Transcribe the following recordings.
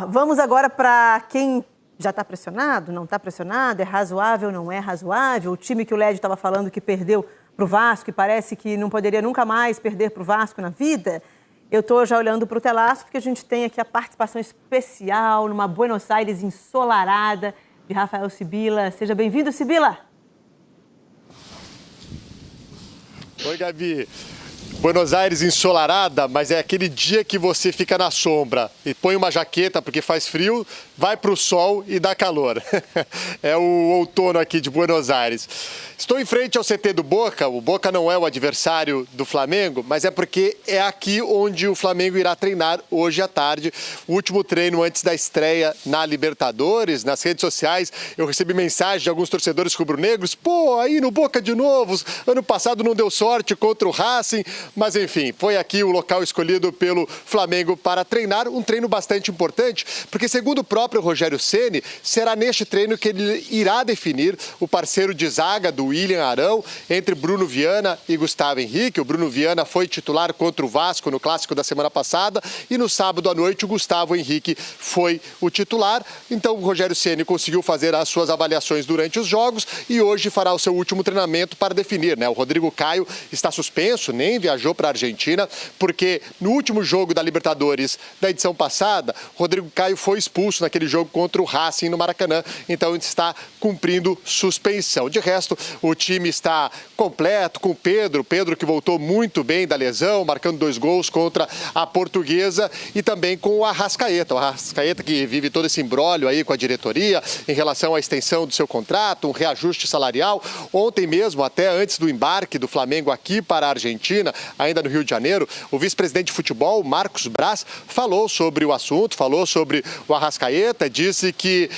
Vamos agora para quem já está pressionado, não está pressionado, é razoável, não é razoável. O time que o Lédio estava falando que perdeu para o Vasco e parece que não poderia nunca mais perder para o Vasco na vida. Eu estou já olhando para o Telaço porque a gente tem aqui a participação especial numa Buenos Aires ensolarada de Rafael Sibila. Seja bem-vindo, Sibila. Oi, Gabi. Buenos Aires ensolarada, mas é aquele dia que você fica na sombra e põe uma jaqueta porque faz frio, vai para o sol e dá calor. É o outono aqui de Buenos Aires. Estou em frente ao CT do Boca. O Boca não é o adversário do Flamengo, mas é porque é aqui onde o Flamengo irá treinar hoje à tarde. O último treino antes da estreia na Libertadores. Nas redes sociais eu recebi mensagem de alguns torcedores rubro-negros. Pô, aí no Boca de novo. Ano passado não deu sorte contra o Racing. Mas enfim, foi aqui o local escolhido pelo Flamengo para treinar, um treino bastante importante, porque segundo o próprio Rogério Ceni, será neste treino que ele irá definir o parceiro de zaga do William Arão entre Bruno Viana e Gustavo Henrique. O Bruno Viana foi titular contra o Vasco no clássico da semana passada e no sábado à noite o Gustavo Henrique foi o titular. Então o Rogério Ceni conseguiu fazer as suas avaliações durante os jogos e hoje fará o seu último treinamento para definir, né? O Rodrigo Caio está suspenso, nem viajou para a Argentina, porque no último jogo da Libertadores da edição passada, Rodrigo Caio foi expulso naquele jogo contra o Racing no Maracanã, então ele está cumprindo suspensão. De resto, o time está completo com o Pedro que voltou muito bem da lesão, marcando 2 gols contra a Portuguesa, e também com o Arrascaeta. O Arrascaeta que vive todo esse imbróglio aí com a diretoria em relação à extensão do seu contrato, um reajuste salarial. Ontem mesmo, até antes do embarque do Flamengo aqui para a Argentina, ainda no Rio de Janeiro, o vice-presidente de futebol, Marcos Braz, falou sobre o assunto, falou sobre o Arrascaeta, disse que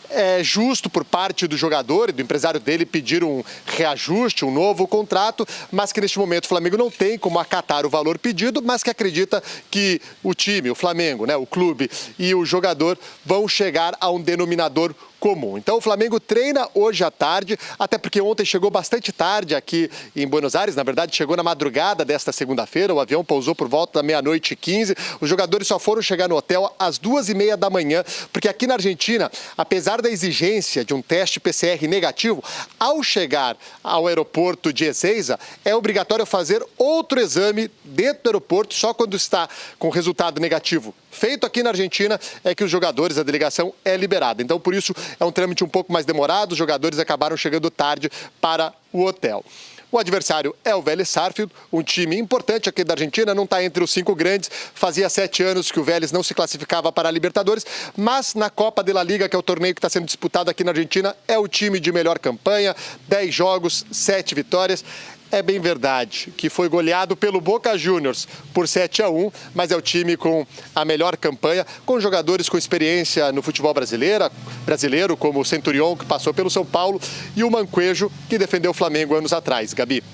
é justo por parte do jogador e do empresário dele pedir um reajuste, um novo contrato, mas que neste momento o Flamengo não tem como acatar o valor pedido, mas que acredita que o time, o Flamengo, né, o clube e o jogador vão chegar a um denominador comum. Então o Flamengo treina hoje à tarde, até porque ontem chegou bastante tarde aqui em Buenos Aires, na verdade chegou na madrugada desta segunda-feira, o avião pousou por volta da 00h15, os jogadores só foram chegar no hotel às 2h30 da manhã, porque aqui na Argentina, apesar da exigência de um teste PCR negativo, ao chegar ao aeroporto de Ezeiza, é obrigatório fazer outro exame dentro do aeroporto, só quando está com resultado negativo feito aqui na Argentina é que os jogadores, a delegação é liberada. Então, por isso, é um trâmite um pouco mais demorado, os jogadores acabaram chegando tarde para o hotel. O adversário é o Vélez Sarsfield, um time importante aqui da Argentina, não está entre os 5 grandes. Fazia 7 anos que o Vélez não se classificava para a Libertadores, mas na Copa de la Liga, que é o torneio que está sendo disputado aqui na Argentina, é o time de melhor campanha, 10 jogos, 7 vitórias. É bem verdade que foi goleado pelo Boca Juniors por 7-1, mas é o time com a melhor campanha, com jogadores com experiência no futebol brasileiro, como o Centurion, que passou pelo São Paulo, e o Manquejo, que defendeu o Flamengo anos atrás. Gabi.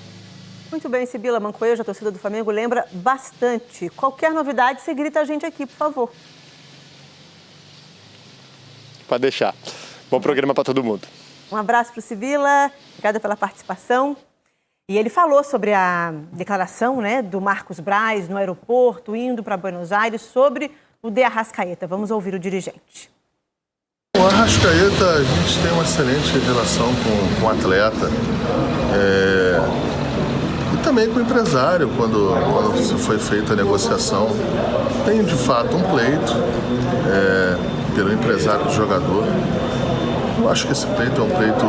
Muito bem, Sibila. Manquejo, a torcida do Flamengo, lembra bastante. Qualquer novidade, você grita a gente aqui, por favor. Pode deixar. Bom programa para todo mundo. Um abraço para o Sibila. Obrigada pela participação. E ele falou sobre a declaração, né, do Marcos Braz no aeroporto, indo para Buenos Aires, sobre o de Arrascaeta. Vamos ouvir o dirigente. O Arrascaeta, a gente tem uma excelente relação com o atleta. E também com o empresário, quando se foi feita a negociação. Tem, de fato, um pleito pelo empresário do jogador. Eu acho que esse pleito é um pleito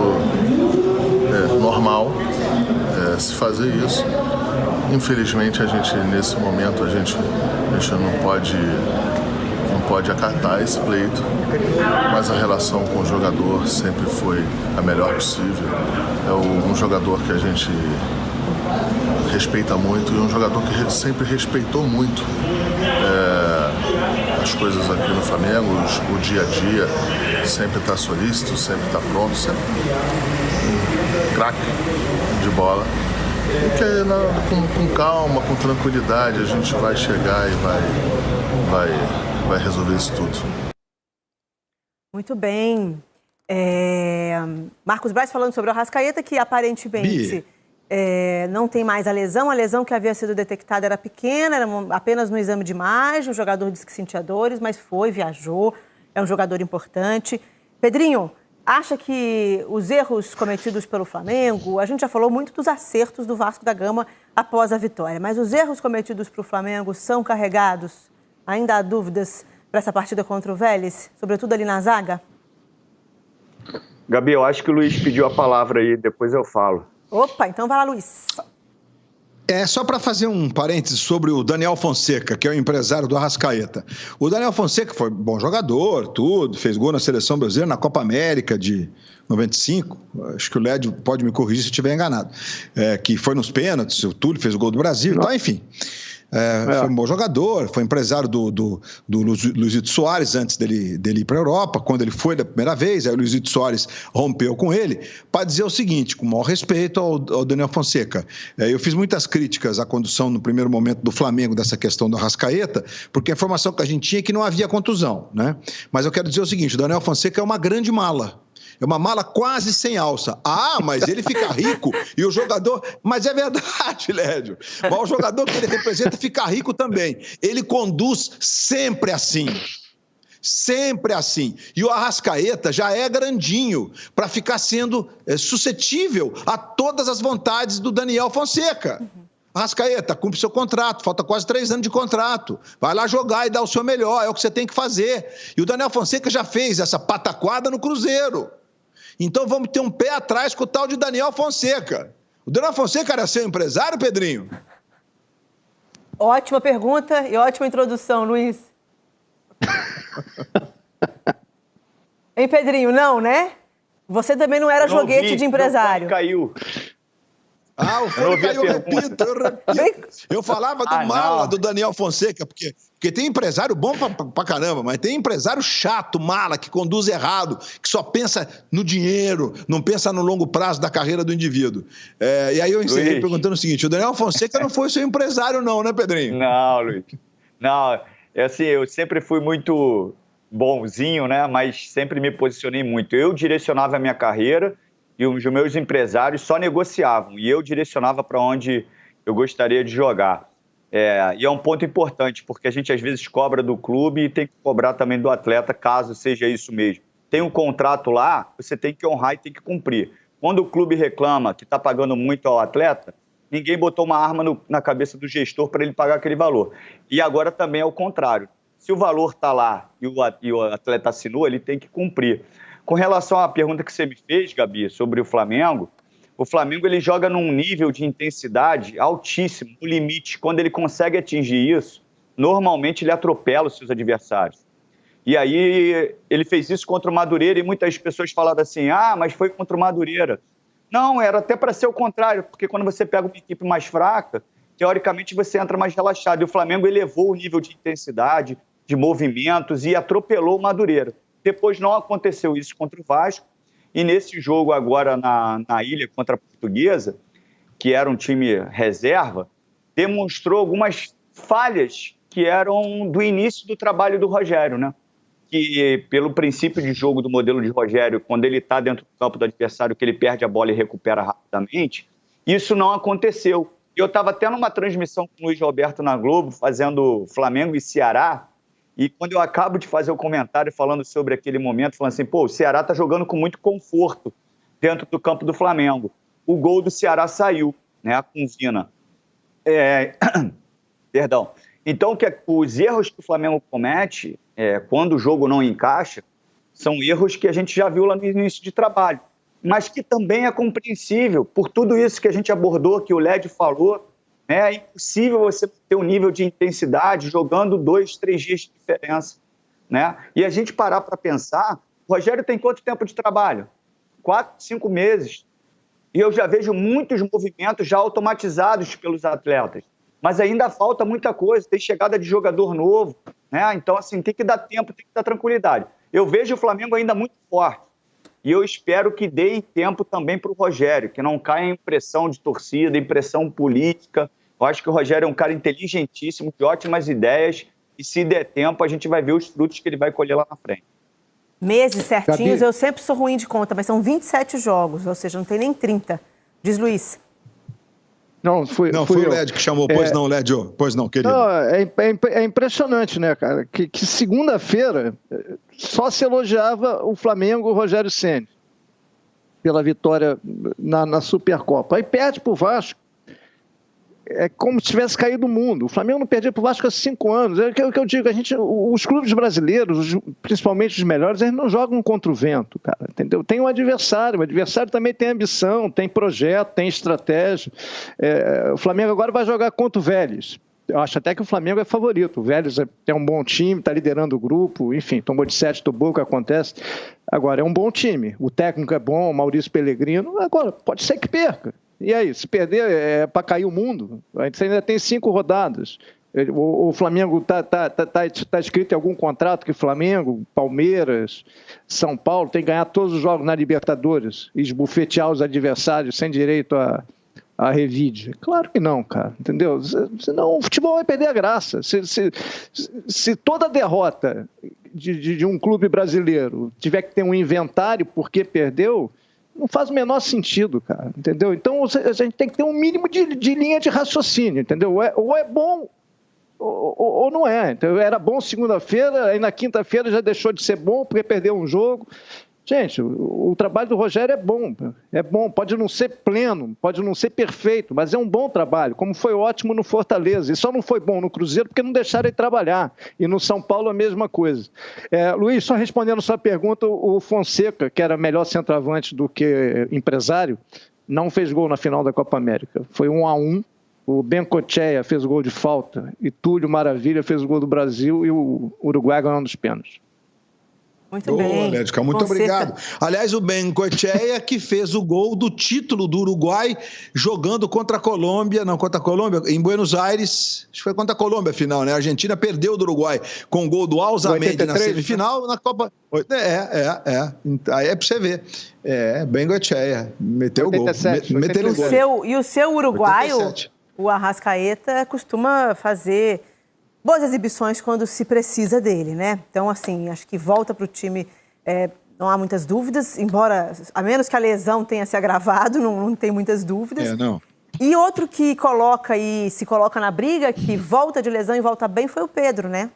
normal. Se fazer isso. Infelizmente, nesse momento, a gente não pode acatar esse pleito, mas a relação com o jogador sempre foi a melhor possível. É um jogador que a gente respeita muito e um jogador que sempre respeitou muito as coisas aqui no Flamengo, o dia a dia, sempre está solícito, sempre está pronto, sempre um craque de bola. E que com calma, com tranquilidade, a gente vai chegar e vai resolver isso tudo. Muito bem. Marcos Braz falando sobre o Arrascaeta, que aparentemente não tem mais a lesão que havia sido detectada era pequena, era apenas no exame de imagem, o jogador disse que sentia dores, mas viajou, é um jogador importante. Pedrinho, acha que os erros cometidos pelo Flamengo, a gente já falou muito dos acertos do Vasco da Gama após a vitória, mas os erros cometidos para o Flamengo são carregados? Ainda há dúvidas para essa partida contra o Vélez, sobretudo ali na zaga? Gabi, eu acho que o Luiz pediu a palavra aí, depois eu falo. Opa, então vai lá, Luiz. Só para fazer um parênteses sobre o Daniel Fonseca, que é o empresário do Arrascaeta. O Daniel Fonseca foi bom jogador, tudo, fez gol na Seleção Brasileira, na Copa América de 95, acho que o Lédio pode me corrigir se eu estiver enganado, que foi nos pênaltis, o Túlio fez o gol do Brasil, então, enfim. Foi um bom jogador, foi empresário do Luizito Soares antes dele ir para a Europa, quando ele foi da primeira vez, aí o Luizito Soares rompeu com ele, para dizer o seguinte, com o maior respeito ao Daniel Fonseca, eu fiz muitas críticas à condução no primeiro momento do Flamengo dessa questão do Arrascaeta, porque a informação que a gente tinha é que não havia contusão, né? Mas eu quero dizer o seguinte, o Daniel Fonseca é uma grande mala. É uma mala quase sem alça. Mas ele fica rico e o jogador... Mas é verdade, Lédio. Mas o jogador que ele representa fica rico também. Ele conduz sempre assim. Sempre assim. E o Arrascaeta já é grandinho para ficar sendo suscetível a todas as vontades do Daniel Fonseca. Arrascaeta, cumpre seu contrato, falta quase 3 anos de contrato. Vai lá jogar e dar o seu melhor, é o que você tem que fazer. E o Daniel Fonseca já fez essa pataquada no Cruzeiro. Então vamos ter um pé atrás com o tal de Daniel Fonseca. O Daniel Fonseca era seu empresário, Pedrinho? Ótima pergunta e ótima introdução, Luiz. Hein, Pedrinho? Não, né? Você também não era joguete de empresário. Caiu. O fone caiu, eu repito. Eu falava do mala do Daniel Fonseca, porque tem empresário bom pra caramba, mas tem empresário chato, mala, que conduz errado, que só pensa no dinheiro, não pensa no longo prazo da carreira do indivíduo. E aí eu encerrei perguntando o seguinte, o Daniel Fonseca não foi seu empresário não, né, Pedrinho? Não, Luiz. Não, assim, eu sempre fui muito bonzinho, né, mas sempre me posicionei muito. Eu direcionava a minha carreira, e os meus empresários só negociavam, e eu direcionava para onde eu gostaria de jogar. E é um ponto importante, porque a gente às vezes cobra do clube e tem que cobrar também do atleta, caso seja isso mesmo. Tem um contrato lá, você tem que honrar e tem que cumprir. Quando o clube reclama que está pagando muito ao atleta, ninguém botou uma arma na cabeça do gestor para ele pagar aquele valor. E agora também é o contrário. Se o valor está lá e o atleta assinou, ele tem que cumprir. Com relação à pergunta que você me fez, Gabi, sobre o Flamengo ele joga num nível de intensidade altíssimo, no limite. Quando ele consegue atingir isso, normalmente ele atropela os seus adversários. E aí ele fez isso contra o Madureira e muitas pessoas falaram assim, mas foi contra o Madureira. Não, era até para ser o contrário, porque quando você pega uma equipe mais fraca, teoricamente você entra mais relaxado. E o Flamengo elevou o nível de intensidade, de movimentos e atropelou o Madureira. Depois não aconteceu isso contra o Vasco. E nesse jogo agora na Ilha contra a Portuguesa, que era um time reserva, demonstrou algumas falhas que eram do início do trabalho do Rogério, né? Que pelo princípio de jogo do modelo de Rogério, quando ele está dentro do campo do adversário, que ele perde a bola e recupera rapidamente, isso não aconteceu. Eu estava até numa transmissão com o Luiz Roberto na Globo, fazendo Flamengo e Ceará, e quando eu acabo de fazer o comentário falando sobre aquele momento, falando assim, o Ceará está jogando com muito conforto dentro do campo do Flamengo. O gol do Ceará saiu, né, com Vina. Perdão. Então, os erros que o Flamengo comete, quando o jogo não encaixa, são erros que a gente já viu lá no início de trabalho, mas que também é compreensível por tudo isso que a gente abordou, que o Lédio falou. É impossível você ter um nível de intensidade jogando 2, 3 dias de diferença, né? E a gente parar para pensar, o Rogério tem quanto tempo de trabalho? 4, 5 meses. E eu já vejo muitos movimentos já automatizados pelos atletas. Mas ainda falta muita coisa, tem chegada de jogador novo, né? Então, assim, tem que dar tempo, tem que dar tranquilidade. Eu vejo o Flamengo ainda muito forte. E eu espero que dê tempo também para o Rogério, que não caia em pressão de torcida, em pressão política. Eu acho que o Rogério é um cara inteligentíssimo, de ótimas ideias, e se der tempo, a gente vai ver os frutos que ele vai colher lá na frente. Meses certinhos, eu sempre sou ruim de conta, mas são 27 jogos, ou seja, não tem nem 30. Diz Luiz. Não, foi o Lédio que chamou. Pois não, Lédio. Pois não, querido. Não, é impressionante, né, cara? Que segunda-feira só se elogiava o Flamengo, o Rogério Ceni, pela vitória na Supercopa. Aí perde pro Vasco. É como se tivesse caído do mundo. O Flamengo não perdia pro Vasco há 5 anos. É o que eu digo, os clubes brasileiros, principalmente os melhores, eles não jogam contra o vento, cara, entendeu? Tem um adversário, o adversário também tem ambição, tem projeto, tem estratégia. O Flamengo agora vai jogar contra o Vélez. Eu acho até que o Flamengo é favorito. O Vélez é um bom time, está liderando o grupo, enfim, tomou de 7 do Boca, acontece. Agora, é um bom time. O técnico é bom, o Maurício Pellegrino. Agora, pode ser que perca. E aí, se perder é para cair o mundo. A gente ainda tem 5 rodadas. O Flamengo está escrito em algum contrato que Flamengo, Palmeiras, São Paulo tem que ganhar todos os jogos na Libertadores e esbufetear os adversários sem direito a revide. Claro que não, cara, entendeu? Senão o futebol vai perder a graça. Se toda derrota de um clube brasileiro tiver que ter um inventário porque perdeu, não faz o menor sentido, cara, entendeu? Então a gente tem que ter um mínimo de linha de raciocínio, entendeu? Ou é bom ou não é. Então, era bom segunda-feira, aí na quinta-feira já deixou de ser bom porque perdeu um jogo. Gente, o trabalho do Rogério é bom, pode não ser pleno, pode não ser perfeito, mas é um bom trabalho, como foi ótimo no Fortaleza, e só não foi bom no Cruzeiro porque não deixaram ele trabalhar, e no São Paulo a mesma coisa. Luiz, só respondendo a sua pergunta, o Fonseca, que era melhor centroavante do que empresário, não fez gol na final da Copa América, foi 1-1, o Bengoechea fez o gol de falta, e Túlio Maravilha fez o gol do Brasil, e o Uruguai ganhou dos pênaltis. Muito bem. Lédica, muito obrigado. Aliás, o Bengoechea que fez o gol do título do Uruguai jogando contra a Colômbia, em Buenos Aires. Acho que foi contra a Colômbia a final, né? A Argentina perdeu do Uruguai com o gol do Alzamendi na semifinal, na Copa. Aí é pra você ver. Bengoechea meteu o gol. E o seu uruguaio, 87. O Arrascaeta, costuma fazer boas exibições quando se precisa dele, né? Então, assim, acho que volta para o time, não há muitas dúvidas, embora, a menos que a lesão tenha se agravado, não tem muitas dúvidas. Não. E outro que se coloca na briga, que volta de lesão e volta bem, foi o Pedro, né?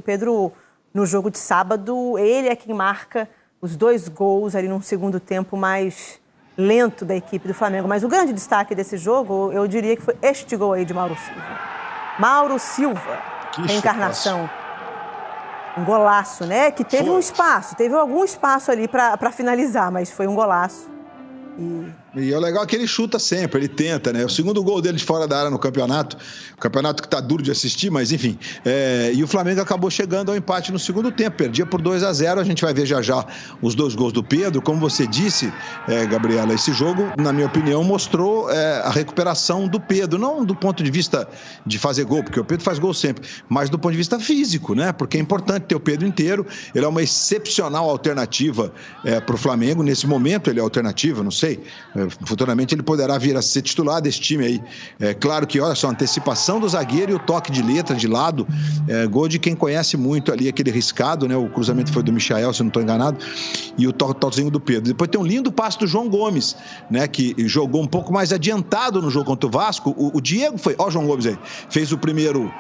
Pedro, no jogo de sábado, ele é quem marca os 2 gols ali num segundo tempo mais lento da equipe do Flamengo. Mas o grande destaque desse jogo, eu diria que foi este gol aí de Mauro Silva. Mauro Silva. A encarnação. Um golaço, né? Que teve teve algum espaço ali para finalizar, mas foi um golaço. E é legal que ele chuta sempre, ele tenta, né? O segundo gol dele de fora da área no campeonato, o campeonato que tá duro de assistir, mas enfim. E o Flamengo acabou chegando ao empate no segundo tempo, perdia por 2-0, a gente vai ver já os 2 gols do Pedro. Como você disse, Gabriela, esse jogo, na minha opinião, mostrou a recuperação do Pedro, não do ponto de vista de fazer gol, porque o Pedro faz gol sempre, mas do ponto de vista físico, né? Porque é importante ter o Pedro inteiro, ele é uma excepcional alternativa para o Flamengo, nesse momento ele é alternativa, não sei, futuramente ele poderá vir a ser titular desse time aí. Claro que, olha só, a antecipação do zagueiro e o toque de letra de lado, gol de quem conhece muito ali aquele riscado, né? O cruzamento foi do Michael, se eu não estou enganado, e o toquezinho do Pedro. Depois tem um lindo passe do João Gomes, né? Que jogou um pouco mais adiantado no jogo contra o Vasco. O Diego foi, ó o João Gomes aí, fez o primeiro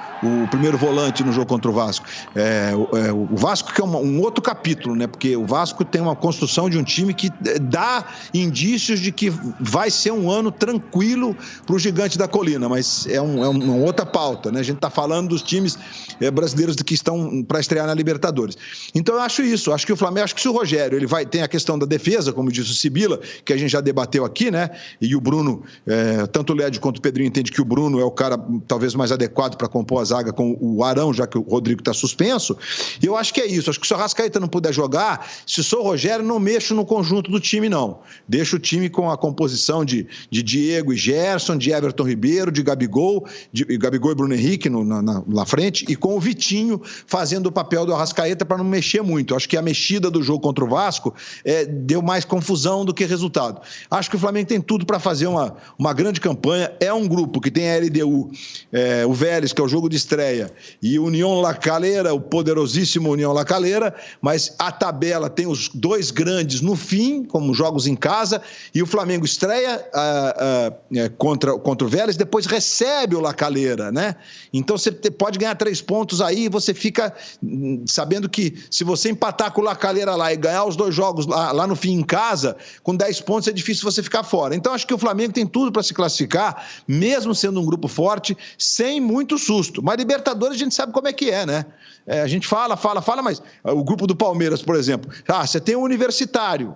volante no jogo contra o Vasco. O Vasco que é um outro capítulo, né? Porque o Vasco tem uma construção de um time que dá indícios de que vai ser um ano tranquilo para o Gigante da Colina, mas é uma outra pauta, né? A gente está falando dos times brasileiros que estão para estrear na Libertadores. Então eu acho isso, acho que o Flamengo, acho que se o Rogério, tem a questão da defesa, como disse o Sibila, que a gente já debateu aqui, né? E o Bruno, tanto o Lédio quanto o Pedrinho entende que o Bruno é o cara talvez mais adequado para compor a zaga com o Arão, já que o Rodrigo está suspenso. E eu acho que é isso, acho que se o Arrascaeta não puder jogar, se sou o Rogério, não mexo no conjunto do time, não. Deixa o time com a composição de Diego e Gerson, de Everton Ribeiro, de Gabigol e Bruno Henrique na frente, e com o Vitinho fazendo o papel do Arrascaeta para não mexer muito. Acho que a mexida do jogo contra o Vasco deu mais confusão do que resultado. Acho que o Flamengo tem tudo para fazer uma grande campanha. É um grupo que tem a LDU, o Vélez, que é o jogo de estreia, e o União La Calera, o poderosíssimo União La Calera, mas a tabela tem os 2 grandes no fim, como jogos em casa, e o Flamengo Flamengo estreia contra o Vélez, depois recebe o La Calera, né? Então você pode ganhar 3 pontos aí e você fica sabendo que se você empatar com o La Calera lá e ganhar os 2 jogos lá no fim em casa, com 10 pontos é difícil você ficar fora. Então acho que o Flamengo tem tudo para se classificar, mesmo sendo um grupo forte, sem muito susto. Mas Libertadores a gente sabe como é que é, né? A gente fala, mas o grupo do Palmeiras, por exemplo, você tem um Universitário.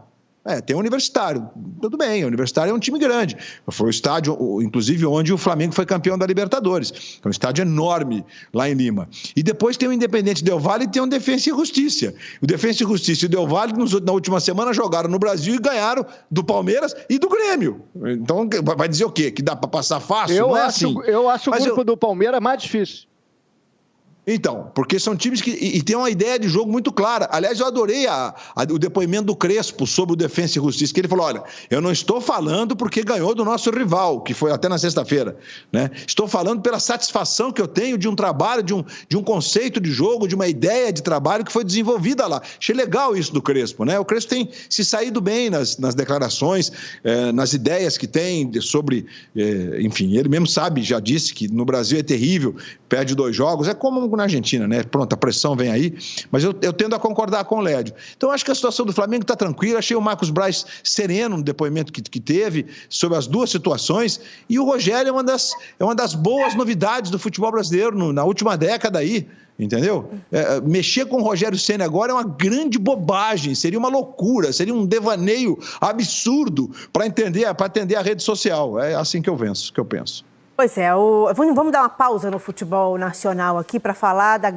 Tem um Universitário, tudo bem, o Universitário é um time grande. Foi o estádio, inclusive, onde o Flamengo foi campeão da Libertadores. É um estádio enorme lá em Lima. E depois tem o Independente Del Valle e tem o Defensa e Justiça. O Defensa e Justiça e o Del Valle, na última semana, jogaram no Brasil e ganharam do Palmeiras e do Grêmio. Então, vai dizer o quê? Que dá para passar fácil? Eu não é acho, assim. Eu acho o grupo do Palmeiras mais difícil. Então, porque são times que têm uma ideia de jogo muito clara. Aliás, eu adorei o depoimento do Crespo sobre o Defensa e Justiça, que ele falou, olha, eu não estou falando porque ganhou do nosso rival, que foi até na sexta-feira, né? Estou falando pela satisfação que eu tenho de um trabalho, de um conceito de jogo, de uma ideia de trabalho que foi desenvolvida lá. Achei legal isso do Crespo, né? O Crespo tem se saído bem nas declarações, nas ideias que tem sobre, enfim, ele mesmo sabe, já disse que no Brasil é terrível, perde 2 jogos, é como na Argentina, né? Pronto, a pressão vem aí, mas eu tendo a concordar com o Lédio. Então, acho que a situação do Flamengo está tranquila, achei o Marcos Braz sereno no depoimento que teve sobre as 2 situações, e o Rogério é uma das boas novidades do futebol brasileiro na última década aí, entendeu? Mexer com o Rogério Ceni agora é uma grande bobagem, seria uma loucura, seria um devaneio absurdo para atender a rede social. É assim que eu penso. Pois é, vamos dar uma pausa no futebol nacional aqui para falar da